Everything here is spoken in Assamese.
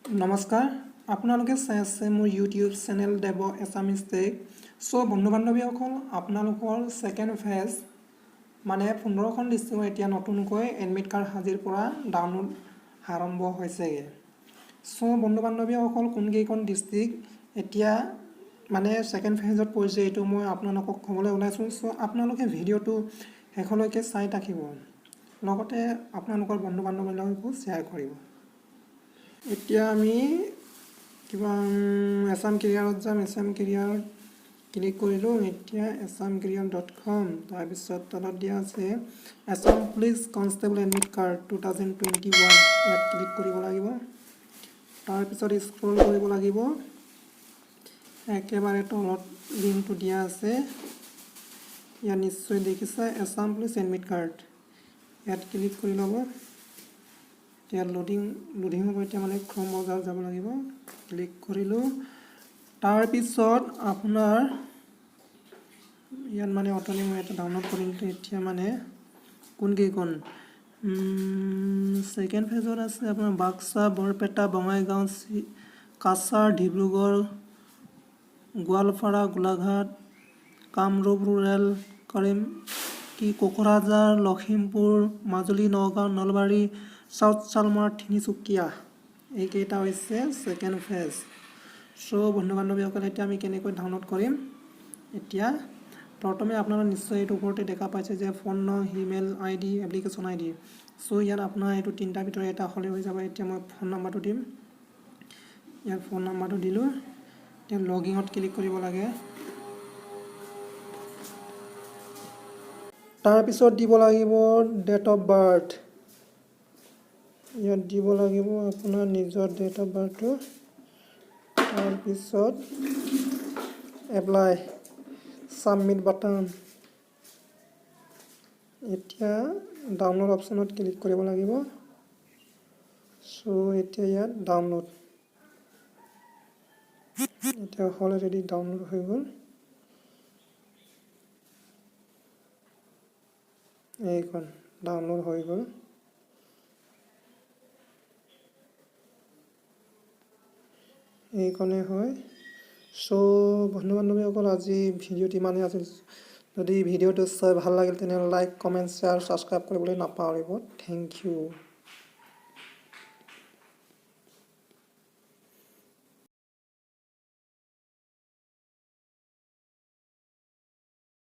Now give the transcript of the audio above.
নমস্কাৰ আপোনালোকে চাই আছে মোৰ ইউটিউব চেনেল দেৱ এছামিজ টেক সো বন্ধু বান্ধৱীসকল আপোনালোকৰ সেকেন্ড ফেজ মানে 15খন ডিষ্ট্ৰিক্টৰ এতিয়া নতুনকৈ এডমিট কাৰ্ড হাজিৰ পৰা ডাউনলোড আৰম্ভ হৈছেগে সো বন্ধু বান্ধৱীসকল কোনকেইখন ডিষ্ট্ৰিক্ট এতিয়া মানে সেকেন্ড ফেজত পৰিছে এইটো মই আপোনালোকক ক'বলৈ ওলাইছো সো আপোনালোকে ভিডিঅ'টো শেষলৈকে চাই থাকিব লগতে আপোনালোকৰ বন্ধু বান্ধৱীৰ লগতো শ্বেয়াৰ কৰিব এতিয়া আমি কিবা এছাম কেৰিয়াৰত যাম এছাম কেৰিয়াৰত ক্লিক কৰিলোঁ এতিয়া assamcareer.com তাৰপিছত তলত দিয়া আছে Assam police constable admit card 2021 ইয়াত ক্লিক কৰিব লাগিব তাৰপিছত স্ক্ৰল কৰিব লাগিব একেবাৰে তলত লিংকটো দিয়া আছে ইয়াত নিশ্চয় দেখিছে আছাম পুলিচ এডমিট কাৰ্ড ইয়াত ক্লিক কৰি ল'ব এতিয়া লোডিং হ'ব এতিয়া মানে ক্ৰম ব্ৰাউজাৰ যাব লাগিব ক্লিক কৰিলোঁ তাৰপিছত আপোনাৰ ইয়াত মানে অট'লি মই এটা ডাউনলোড কৰিম এতিয়া মানে কোনকেইখন সেকেন্ড ফেজত আছে আপোনাৰ বাক্সা বৰপেটা বঙাইগাঁও কাছাৰ ডিব্ৰুগড় গোৱালপাৰা গোলাঘাট কামৰূপ ৰুৰেল কৰিম কি কোকৰাঝাৰ লখিমপুৰ মাজুলী নগাঁও নলবাৰী সাউথ চালমাৰ তিনিচুকীয়া এইকেইটা হৈছে সেকেন্ড ফেজ সো বন্ধু বান্ধৱীসকল এতিয়া আমি কেনেকৈ ডাউনলোড কৰিম এতিয়া প্ৰথমে আপোনালোকে নিশ্চয় এইটো ওপৰতে দেখা পাইছে যে ফোন নং email ID application ID so ইয়াত আপোনাৰ এইটো তিনিটাৰ ভিতৰত এটা হ'লে হৈ যাব এতিয়া মই ফোন নাম্বাৰটো দিম ইয়াত ফোন নাম্বাৰটো দিলোঁ এতিয়া লগইনত ক্লিক কৰিব লাগে তাৰপিছত দিব লাগিব ডেট অফ বাৰ্থ ইয়াত দিব লাগিব আপোনাৰ নিজৰ ডেট অফ বাৰ্থটো তাৰপিছত এপ্লাই সাবমিট বাটন এতিয়া ডাউনলোড অপশ্যনত ক্লিক কৰিব লাগিব সো এতিয়া ইয়াত ডাউনলোড এতিয়া অলৰেডি ডাউনলোড হৈ গ'ল এইখন ডাউনলোড হৈ গ'ল এইখনে হয় সো বন্ধু বান্ধৱীসকল আজি ভিডিঅ'টি ইমানেই আছিল যদি ভিডিঅ'টো চাই ভাল লাগিল তেনেহ'লে লাইক কমেণ্ট শ্বেয়াৰ ছাবস্ক্ৰাইব কৰিবলৈ নাপাহৰিব থেংক ইউ